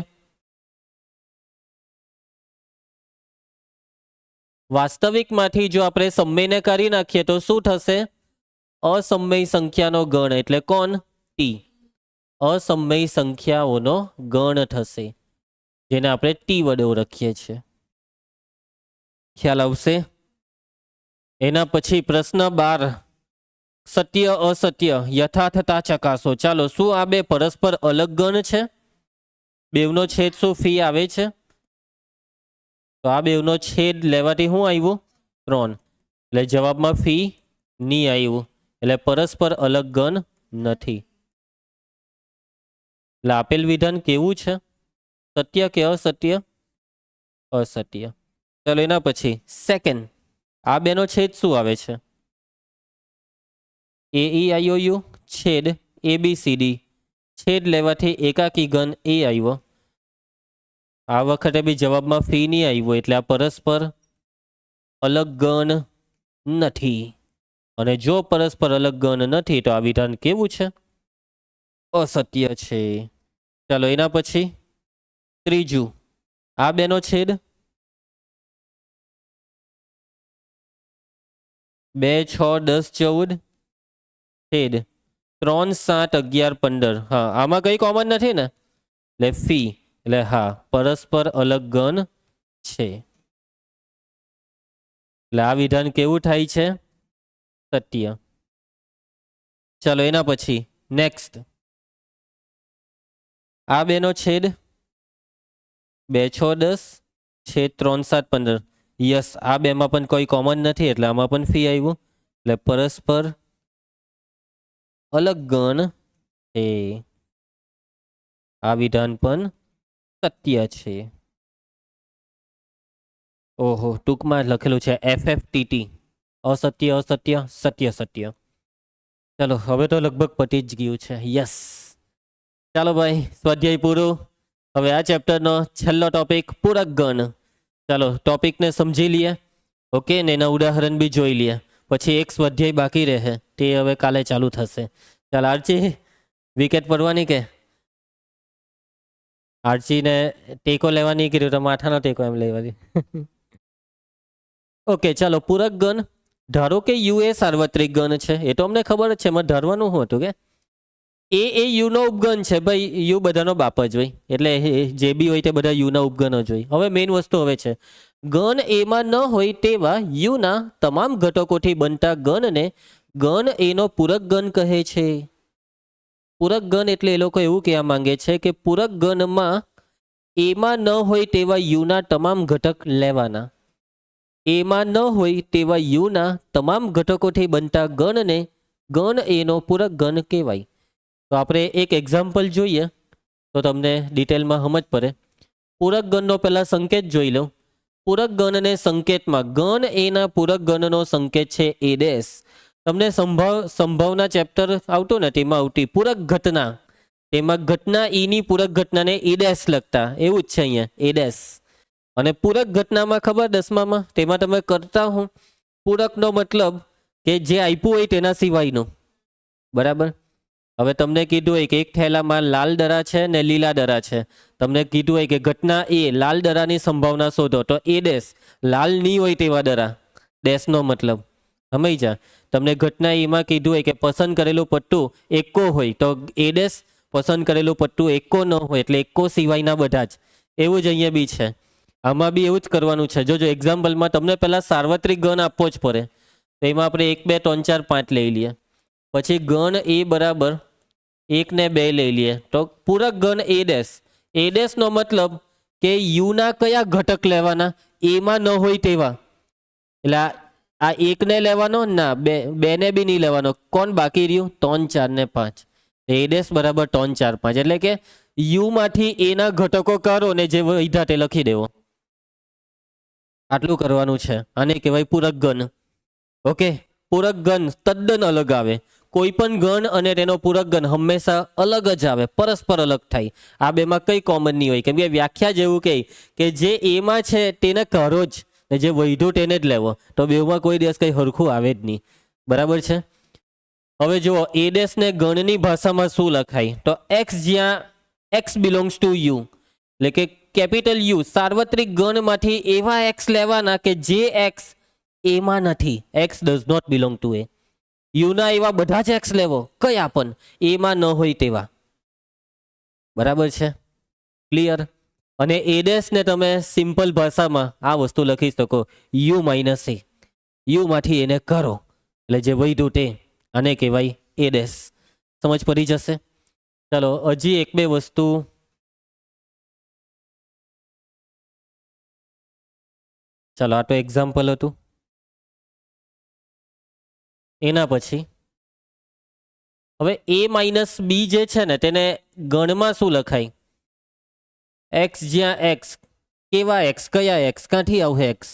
વાસ્તવિકમાંથી જો આપણે સમયને કરી નાખીએ તો શું થશે? અસમય સંખ્યાનો ગણ એટલે કોણ? ટી. અસમય સંખ્યાઓનો ગણ થશે, જેને આપણે ટી વડે ઓળખીએ છીએ. ખ્યાલ આવશે? એના પછી પ્રશ્ન 12, સત્ય અસત્ય યથાર્થતા ચકાસો. ચાલો, શું આ બે પરસ્પર અલગ ગણ છે? બેવનો છેદ શું ફી આવે છે? તો આ બેવનો છેદ લેવાથી શું આવ્યું? 3. એટલે જવાબમાં ફી નહીં આવ્યું, એટલે પરસ્પર અલગ ગણ નથી. એટલે આપેલ વિધાન કેવું છે? સત્ય કે અસત્ય? અસત્ય. ચાલો એના પછી સેકન્ડ, આ બેનો છેદ શું આવે છે? AEIOU છેદ ABCD. છેદ લેવાથી એકાકી ગણ એ આવ્યો. આ વખતે બી જવાબમાં ફી નહીં આવ્યો, એટલે આ પરસ્પર અલગ ગણ નથી. અને જો પરસ્પર અલગ ગણ નથી તો આ વિધાન કેવું છે? અસત્ય છે. ચાલો એના પછી ત્રીજું, આ બેનો છેદ 2, 6, 10, 14 છેદ 3, 7, 11, 15. હા, આમાં કઈ કોમન નથી ને, એટલે ફી. એટલે હા, પરસ્પર અલગ ગણ છે. એટલે આ વિધાન કેવું થાય છે? સત્ય. ચાલો એના પછી નેક્સ્ટ, આ બેનો છેદ 2, 6, 10 છેદ 3, 7, 15. યસ, આ બેમાં પણ કોઈ કોમન નથી, એટલે આમાં પણ ફી આવ્યું, એટલે પરસ્પર અલગ ગણ છે. આ વિધાન પણ સત્ય છે. ઓહો, ટૂંકમાં લખેલું છે FFTT. અસત્ય અસત્ય, સત્ય સત્ય. ચાલો, હવે તો લગભગ પતી જ ગયું છે. યસ. ચાલો ભાઈ, સ્વાધ્યાય પૂરું. હવે આ ચેપ્ટરનો છેલ્લો ટોપિક પૂરક ગણ. ચાલો ટોપિકને સમજી લઈએ. ઓકે, ને એના ઉદાહરણ બી જોઈ લઈએ. પછી એક સ્વાધ્યાય બાકી રહે, તે હવે કાલે ચાલુ થશે. ચાલ આરચી, વિકેટ પડવાની કે? આરચીને ટેકો લેવાની કીધું તો માથાનો ટેકો એમ લેવાની. ઓકે, ચાલો પૂરક ગણ. ધારો કે યુ એ સાર્વત્રિક ગણ છે, એ તો અમને ખબર જ છે. એમાં ધારવાનું શું હતું કે એ યુનો ઉપગણ છે. ભાઈ યુ બધાનો બાપ જ હોય, એટલે જે બી હોય તે બધા યુના ઉપગણ જ હોય. હવે મેઇન વસ્તુ હવે છે, ગણ એમાં ન હોય તેવા યુના તમામ ઘટકોથી બનતા ગણને ગણ એનો પૂરક ગણ કહે છે. પૂરક ગણ એટલે એ લોકો એવું કહેવા માંગે છે કે પૂરક ગણમાં એમાં ન હોય તેવા યુના તમામ ઘટક લેવાના. એમાં ન હોય તેવા યુના તમામ ઘટકોથી બનતા ગણને ગણ એનો પૂરક ગણ કહેવાય. તો આપણે એક એક્ઝામ્પલ જોઈએ તો તમને ડિટેલમાં સમજ પડે. પૂરક ગણનો પહેલા સંકેત જોઈ લો. પૂરક ગણને સંકેતમાં ગણ એના પૂરક ગણનો સંકેત છે એ ડેશ. તમને સંભાવના ચેપ્ટર આવતું ને, તેમાં આવતી પૂરક ઘટના, તેમાં ઘટના ઈની પૂરક ઘટનાને એ ડેશ લખતા. એવું જ છે અહીંયા, એ ડેશ. અને પૂરક ઘટનામાં ખબર 10મામાં તેમાં તમે કરતા હું પૂરકનો મતલબ કે જે આપ્યું હોય તેના સિવાયનું. બરાબર. હવે તમને કીધું હોય કે એક થેલામાં લાલ દરા છે ને લીલા દરા છે. તમને કીધું હોય કે ઘટના એ લાલ દરાની સંભાવના શોધો, તો એ ડેશ લાલ નહીં હોય તેવા દરા, ડેશનો મતલબ સમજ જા. તમને ઘટના એમાં કીધું હોય કે પસંદ કરેલું પટ્ટું એકો હોય, તો એ ડેશ પસંદ કરેલું પટ્ટું એકો ન હોય, એટલે એકો સિવાયના બધા જ. એવું જ અહીંયા બી છે. આમાં બી એવું જ કરવાનું છે. જો એક્ઝામ્પલમાં તમને પહેલા સાર્વત્રિક ગણ આપવો જ પડે. તો એમાં આપણે 1 2 3 4 5 લઈ લઈએ. પછી ગણ એ બરાબર 1 ને 2 લઈ લઈએ. તો પૂરક ગણ એ ડેશ નો મતલબ કે યુના કયા ઘટક લેવાના? એમાં ન હોય તેવા. એટલે આ 1 ને લેવાનો ના, 2 ને બી નહીં લેવાનો. કોણ બાકી રહ્યું? 3 4 ને 5. એ ડેશ બરાબર 3 4 5. એટલે કે યુ માંથી એના ઘટકો કરો ને જે વધ્યા તે લખી દેવો. આટલું કરવાનું છે. આને કહેવાય પૂરક ગણ. ઓકે, પૂરક ગણ તદ્દન અલગ આવે. કોઈ પણ ગણ અને તેનો પૂરક ગણ હંમેશા અલગ જ આવે, પરસ્પર અલગ થાય. આ બેમાં કઈ કોમન નહીં હોય, કેમ કે વ્યાખ્યા જેવું કહે કે જે એમાં છે તેને કરો જ, ને જે વૈધો તેને જ લેવો. તો બેમાં કોઈ દિવસ કંઈ હરખું આવે જ નહીં. બરાબર છે. હવે જુઓ, એ ડેશ ને ગણની ભાષામાં શું લખાય? તો એક્સ, જ્યાં એક્સ બિલોંગ્સ ટુ યુ, એટલે કે કેપિટલ યુ, સાર્વત્રિક ગણમાંથી એવા એક્સ લેવાના કે જે એક્સ એમાં નથી. X does not belong to A. યુના એવા બધા જ એક્સ લેવો, કયા પણ એમાં ન હોય તેવા. બરાબર છે, ક્લિયર? અને એ ડેશ ને તમે સિમ્પલ ભાષામાં આ વસ્તુ લખી શકો, યુ માઇનસ એ. યુ માંથી એને કરો એટલે જે વધ્યું તે, આને કહેવાય એ ડેશ. સમજ પડી જશે? ચાલો હજી 1 2 વસ્તુ. ચાલો, આ તો એક્ઝામ્પલ હતું. એના પછી હવે એ માઇનસ બી જે છે ને તેને ગણમાં શું લખાય? એક્સ, જ્યાં એક્સ, કેવા એક્સ? કયા એક્સ? ક્યાંથી આવશે એક્સ?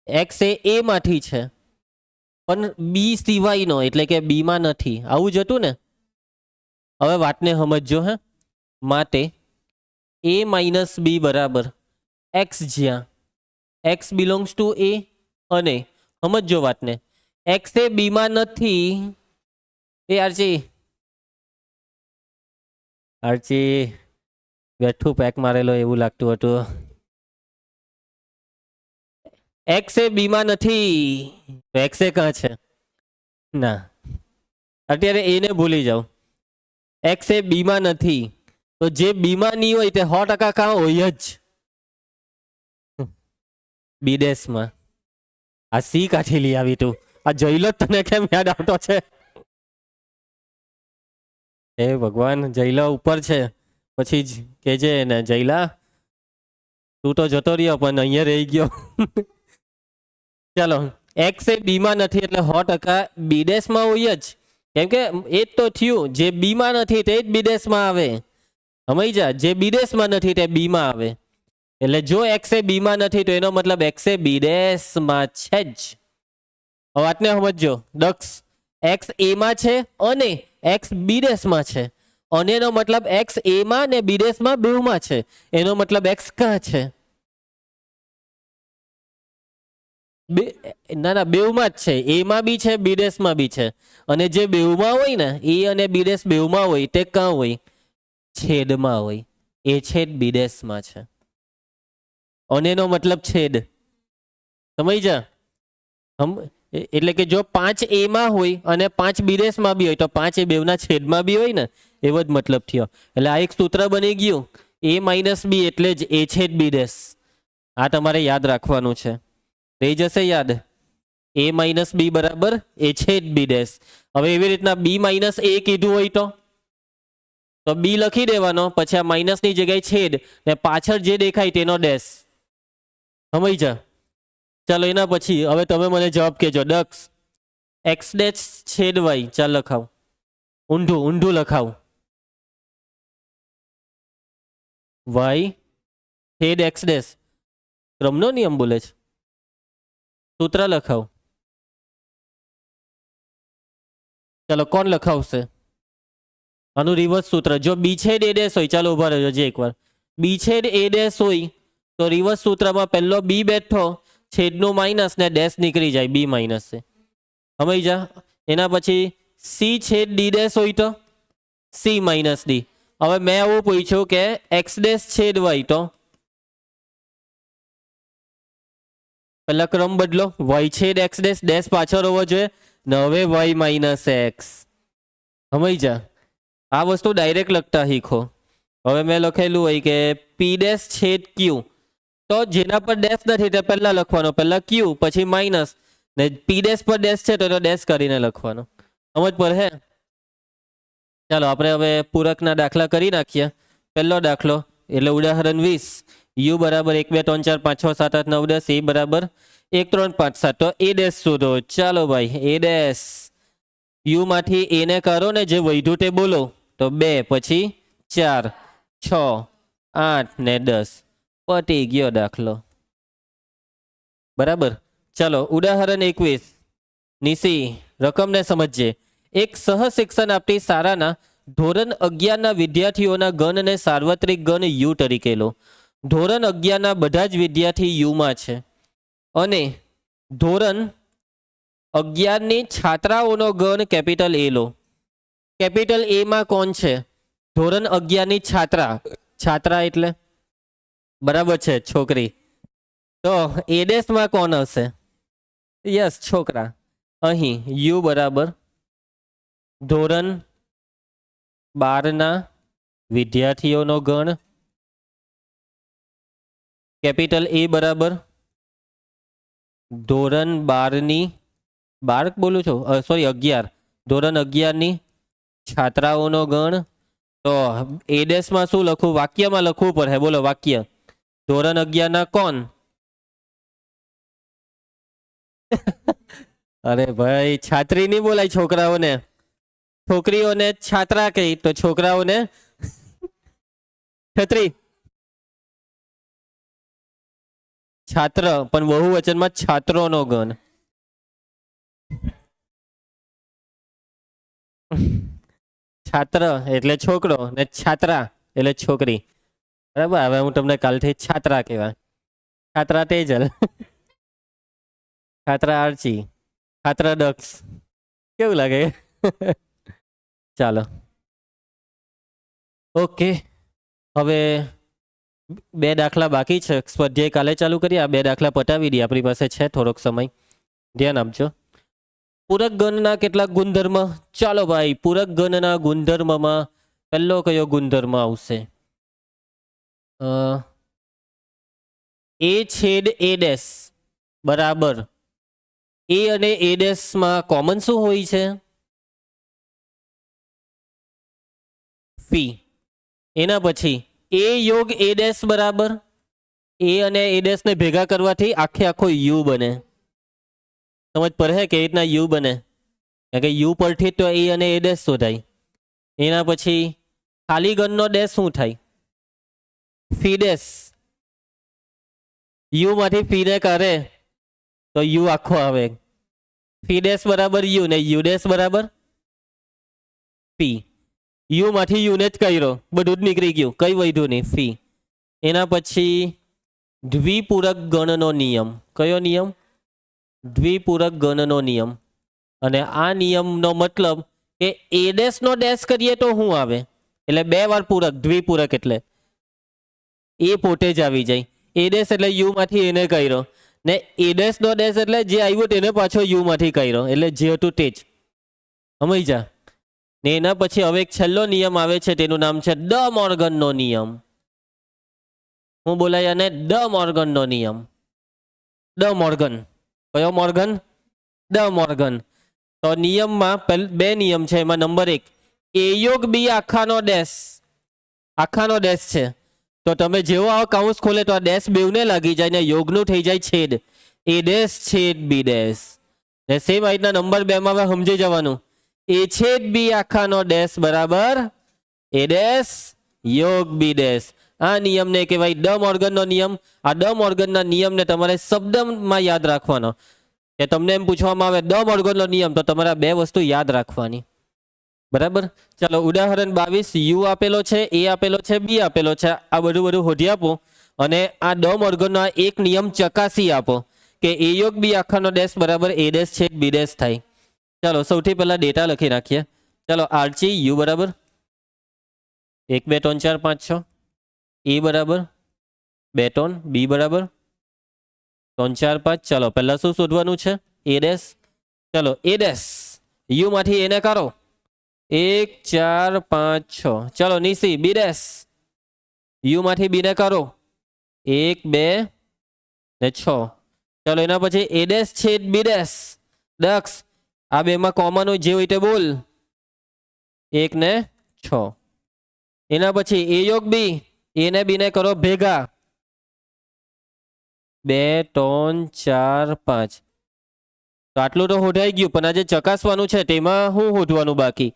એક્સ એ માંથી છે પણ બી સિવાયનો, એટલે કે બીમાં નથી. આવું જ હતું ને? હવે વાતને સમજજો. હે, માટે એ માઇનસ બી બરાબર એક્સ, જ્યાં એક્સ બિલોંગ્સ ટુ એ, અને સમજો વાતને, એક્સ એ બીમાં નથી. એ આરચી બેઠું પેક મારેલો એવું લાગતું હતું. એક્સ એ બીમાં નથી, તો એક્સ એ ક્યાં છે? ના, અત્યારે એને ભૂલી જાઓ. એક્સ એ બીમાં નથી, તો જે બીમાં નહીં હોય તે 100% કાં હોય જ? બી ડેશમાં. આ સી કાઠી લઈ આવી તું? આ જઈલો તને કેમ યાદ આવતો છે? એ ભગવાન, જઈલા ઉપર છે. પછી જ કેજે ને, જઈલા તું તો જતો રહ્યો પણ અહીંયા રહી ગયો. ચાલો, એક્સ એ બીમાં નથી એટલે 100% બી ડેશમાં હોય જ. કેમ કે એ જ તો થયું, જે બીમાં નથી તે જ બી ડેશમાં આવે. સમજ્યા? જે બી ડેશમાં નથી તે બીમાં આવે. એટલે જો એક્સ એ બીમાં નથી તો એનો મતલબ એક્સ એ બી ડેશમાં છે જ. હવે વાતને સમજો. દક્ષ, એક્સ એમાં છે અને એક્સ બી ડેશમાં છે. અને એનો મતલબ એક્સ એમાં ને બી ડેશમાં બેવમાં છે. એનો મતલબ એક્સ ક્યાં છે? ના ના, બેવમાં જ છે. એમાં બી છે, બી ડેશમાં બી છે. અને જે બેવમાં હોય ને, એ અને બી ડેશ બેવમાં હોય તે ક્યાં હોય? છેદમાં હોય. એ છેદ બી ડેશમાં છે. અને એનો મતલબ છેદ. સમજ્યા? એટલે કે જો 5 એમાં હોય અને 5 બી ડેશમાં બી હોય તો 5 એ બેવના છેદમાં બી હોય ને, એવો જ મતલબ થયો. એટલે આ એક સૂત્ર બની ગયું, એ માઇનસ બી એટલે જ એ છેદ બી ડેશ. આ તમારે યાદ રાખવાનું છે. રહી જશે યાદ? એ માઇનસ બી બરાબર એ છેદ બી ડેશ. હવે એવી રીતના બી માઇનસ એ કીધું હોય તો બી લખી દેવાનો, પછી આ માઇનસની જગ્યાએ છેદ, ને પાછળ જે દેખાય તેનો ડેશ. સમજ્યા? ચાલો, એના પછી હવે તમે મને જવાબ કહેજો. દક્ષ, એક્સ ડેશ છેદ વાય. ચાલ લખાવ. ઊંધું લખાવ. વાય છેદ એક્સ ડેશ. ક્રમનો નિયમ બોલે છે. સૂત્ર લખાવ. ચાલો, કોણ લખાવશે? આનું રિવર્સ સૂત્ર. જો બી છેદ એ ડેશ હોય, ચાલો ઉભા રહેજો હજી એકવાર. બી છેદ એ ડેશ હોય તો રિવર્સ સૂત્રમાં પહેલો બી બેઠો, છેદનું માઇનસ ને ડેશ નીકળી જાય, બી માઇનસ છે. સમજ્યા? એના પછી સી છેદ ડી ડેશ હોય તો સી માઇનસ ડી. હવે મેં એવું પૂછ્યું કે એક્સ ડેશ છેદ વાય, તો પહેલા ક્રમ બદલો. વાય છેદ એક્સ ડેશ, ડેશ પાછળ હોવો જોઈએ ને હવે વાય માઇનસ એક્સ. સમજ્યા? આ વસ્તુ ડાયરેક્ટ લખતા શીખો. હવે મેં લખેલું હોય કે પી ડેશ છેદ ક્યુ, તો જેના પર ડેશ નથી તે પહેલા લખવાનો, પહેલા ક્યુ પછી માઇનસ, ને પી ડેશ પર ડેશ છે તો ડેશ કરીને લખવાનો. સમજ પર હે? ચાલો આપણે હવે પૂરકના દાખલા કરી નાખીએ. પહેલો દાખલો એટલે ઉદાહરણ 20, યુ બરાબર 1 2 3 4 5 6 7 8 9 10, એ બરાબર 1 3 5 7. તો એ ડેશ શોધો. ચાલો ભાઈ, એ ડેશ યુ માંથી એ ને કરો ને જે વધ્યું તે બોલો. તો 2 પછી 4 6 8 ને 10. પતી ગયો દાખલો. બરાબર. ચાલો ઉદાહરણ 21, નિશી રકમને સમજજે. એક સહશિક્ષણ આપતી શાળાના ધોરણ 11ના વિદ્યાર્થીઓના ગણને સાર્વત્રિક ગણ યુ તરીકે લો. ધોરણ 11ના બધા જ વિદ્યાર્થી યુમાં છે અને ધોરણ 11ની છાત્રાઓનો ગણ કેપિટલ એ લો. કેપિટલ એ માં કોણ છે? ધોરણ 11ની છાત્રા. છાત્રા એટલે બરાબર છે છોકરી. તો એ ડેશમાં કોણ હશે? યસ, છોકરા. અહીં યુ બરાબર ધોરણ 12ના વિદ્યાર્થીઓનો ગણ, કેપિટલ એ બરાબર ધોરણ 12ની 12 બોલું છું, સોરી 11, ધોરણ 11ની છાત્રાઓનો ગણ. તો એ ડેશમાં શું લખું? વાક્યમાં લખવું પડે. બોલો વાક્ય. ધોરણ 11ના કોણ? અરે ભાઈ, છાત્રી નહીં બોલાય છોકરાઓને. છોકરીઓને છાત્રા કહી તો છોકરાઓને છત્રી. છાત્ર પણ બહુવચનમાં છાત્રોનો ગણ. છાત્ર એટલે છોકરો ને છાત્રા એટલે છોકરી. બરાબર. હવે હું તમને કાલથી છાત્રા કહેવાય. છાત્રા તેજલ, છાત્રા આરચી, છાત્રા દક્ષ. કેવું લાગે? ચાલો ઓકે. હવે 2 દાખલા બાકી છે. સ્વાધ્યાય કાલે ચાલુ કરીએ. આ 2 દાખલા પતાવી દઈએ. આપણી પાસે છે થોડોક સમય. ધ્યાન આપજો. પૂરક ગણના કેટલાક ગુણધર્મ. ચાલો ભાઈ, પૂરક ગણના ગુણધર્મમાં પહેલો કયો ગુણધર્મ આવશે? એ છેદ એ ડેશ બરાબર એ અને એ ડેશમાં કોમન શું હોય છે? ફી. એના પછી એ યોગ એ ડેશ બરાબર એ અને એ ડેશ ને ભેગા કરવાથી આખો યુ બને. સમજ પડે કે રીતના યુ બને? કારણ કે યુ પરથી તો એ અને એ ડેશ શોધાય. એના પછી ખાલી ગણનો ડેશ શું થાય? Fee dash. યુ માંથી ફી ને કરે તો યુ આખો આવે. ફી ડેશ બરાબર યુ ને યુ ડેશ બરાબર ફી. યુ માંથી યુ ને જ કર્યો, બધું જ નીકળી ગયું, કઈ વધ્યું નહીં, ફી. એના પછી દ્વિપૂરક ગણનો નિયમ. કયો નિયમ? દ્વિપૂરક ગણનો નિયમ. અને આ નિયમનો મતલબ કે એ ડેશ નો ડેશ કરીએ તો શું આવે? એટલે 2 વાર પૂરક. દ્વિપૂરક એટલે એ પોતે જ આવી જાય. એ ડેશ એટલે યુ માંથી એને કર્યો ને એ ડેશ નો ડેશ એટલે જે આવ્યું તેને પાછો યુ માંથી કર્યો, એટલે જે હતું તે જ. સમજી જા. ને એના પછી હવે એક છેલ્લો નિયમ આવે છે, તેનું નામ છે ડ મોર્ગનનો નિયમ. હું બોલાય અને ડ મોર્ગનનો નિયમ. ડ મોર્ગન. કયો મોર્ગન? ડ મોર્ગન. તો નિયમમાં 2 નિયમ છે. એમાં નંબર 1, એ યોગ બી આખાનો ડેશ. આખાનો ડેશ છે તો તમે જેવો આવો કાઉન્સ ખોલે તો આ ડેશ બેવને લાગી જાય ને યોગનું થઈ જાય છેદ. એ ડેશ છેદ બી ડેશ. ને સેમ રીતના નંબર 2 માં હવે સમજી જવાનું. એ છેદ બી આખાનો ડેશ બરાબર એ ડેશ યોગ બી ડેશ. આ નિયમને કહેવાય ડ મોર્ગનનો નિયમ. આ ડ મોર્ગનના નિયમને તમારે શબ્દમાં યાદ રાખવાનો. કે તમને એમ પૂછવામાં આવે ડ મોર્ગનનો નિયમ, તો તમારે 2 વસ્તુ યાદ રાખવાની. બરાબર. ચાલો ઉદાહરણ 22, યુ આપેલો છે, એ આપેલો છે, બી આપેલો છે. આ બધું શોધી આપો અને આ ડ મોર્ગનનો એક નિયમ ચકાસી આપો કે એ યોગ બી આખાનો ડેશ બરાબર એ ડેશ છેદ બી ડેશ થાય. ચાલો સૌથી પહેલા ડેટા લખી નાખીએ. ચાલો આરચી યુ બરાબર 1 2 3 4 5 6, એ બરાબર 2 3, બી બરાબર 3 4 5. ચાલો પહેલા શું શોધવાનું છે? એ ડેશ. ચાલો એ ડેશ યુ માંથી એને કરો 1 4 5 6. ચાલો નિશી બી ડેશ યુ માંથી બી ને કરો 1 2 ને 6. ચલો એના પછી એ ડેશ છેદ બી ડેશ દક્ષ આ બેમાં કોમન હોય જે હોય તે બોલ 1 ને 6. એના પછી એ યોગ બી એ ને બી ને કરો ભેગા 2 3 4 5. તો આટલું તો શોધાઈ ગયું, પણ આજે ચકાસવાનું છે તેમાં શું શોધવાનું બાકી?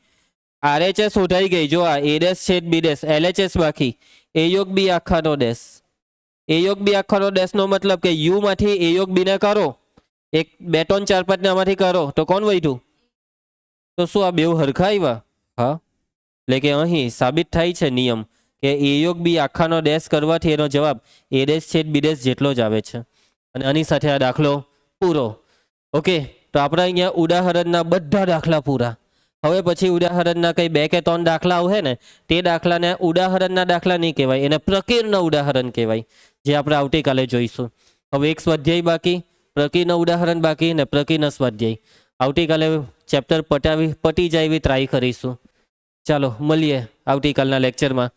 RHS શોધાઈ ગઈ, જો આ એ ડેશ છેદ બી ડેશ LHS બાકી, એ યોગ બી આખાનો ડેશ. એ યોગ બી આખાનો ડેશ નો મતલબ કે યુ માંથી એ યોગ બી ને કરો 1 2 3 4 5 ને આમાંથી કરો તો કોણ વધ્યું? તો શું આ બેવ હરખા આવ્યા? હા, એટલે કે અહીં સાબિત થાય છે નિયમ કે એ યોગ બી આખાનો ડેશ કરવાથી એનો જવાબ એ ડેશ છેદ બી ડેશ જેટલો જ આવે છે. અને આની સાથે આ દાખલો પૂરો. ઓકે, તો આપણે અહીંયા ઉદાહરણના બધા દાખલા પૂરા. હવે પછી ઉદાહરણના કંઈ 2 કે 3 દાખલા આવે ને તે દાખલાને ઉદાહરણના દાખલા નહીં કહેવાય, એને પ્રકીર્ણ ઉદાહરણ કહેવાય, જે આપણે આવતીકાલે જોઈશું. હવે એક સ્વાધ્યાય બાકી, પ્રકીર્ણ ઉદાહરણ બાકી ને પ્રકીર્ણ સ્વાધ્યાય. આવતીકાલે ચેપ્ટર પટી જાય એવી ટ્રાય કરીશું. ચાલો મળીએ આવતીકાલના લેક્ચરમાં.